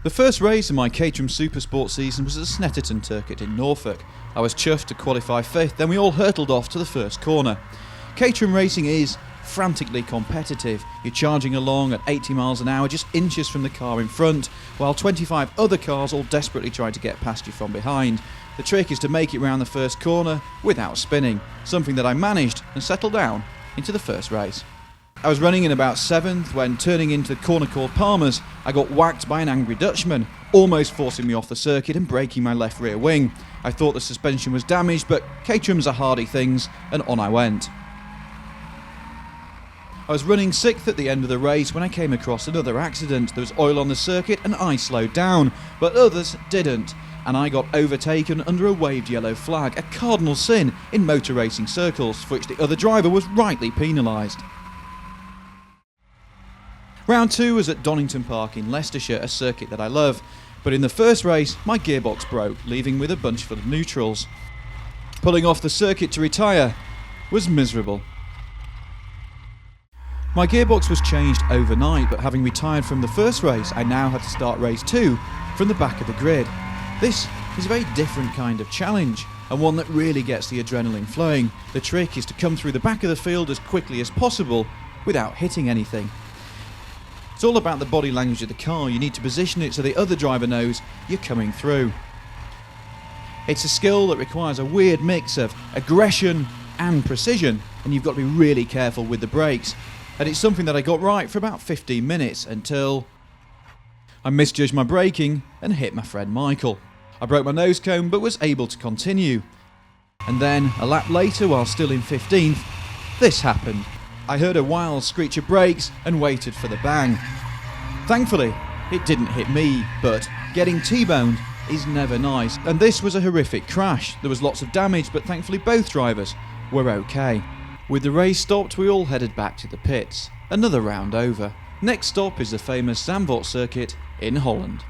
The first race of my Caterham Supersport season was at the Snetterton circuit in Norfolk. I was chuffed to qualify 5th, then we all hurtled off to the first corner. Caterham racing is frantically competitive. You're charging along at 80 miles an hour, just inches from the car in front, while 25 other cars all desperately try to get past you from behind. The trick is to make it round the first corner without spinning, something that I managed and settled down into the first race. I was running in about 7th when, turning into the corner called Palmer's, I got whacked by an angry Dutchman, almost forcing me off the circuit and breaking my left rear wing. I thought the suspension was damaged, but Caterhams are hardy things, and on I went. I was running 6th at the end of the race when I came across another accident. There was oil on the circuit and I slowed down, but others didn't, and I got overtaken under a waved yellow flag, a cardinal sin in motor racing circles, for which the other driver was rightly penalised. Round 2 was at Donington Park in Leicestershire, a circuit that I love, but in the first race my gearbox broke, leaving with a bunch full of neutrals. Pulling off the circuit to retire was miserable. My gearbox was changed overnight, but having retired from the first race, I now had to start race 2 from the back of the grid. This is a very different kind of challenge, and one that really gets the adrenaline flowing. The trick is to come through the back of the field as quickly as possible without hitting anything. It's all about the body language of the car. You need to position it so the other driver knows you're coming through. It's a skill that requires a weird mix of aggression and precision, and you've got to be really careful with the brakes. And it's something that I got right for about 15 minutes until I misjudged my braking and hit my friend Michael. I broke my nose cone but was able to continue. And then, a lap later, while still in 15th, this happened. I heard a wild screech of brakes and waited for the bang. Thankfully, it didn't hit me, but getting T-boned is never nice, and this was a horrific crash. There was lots of damage, but thankfully both drivers were okay. With the race stopped, we all headed back to the pits. Another round over. Next stop is the famous Zandvoort circuit in Holland.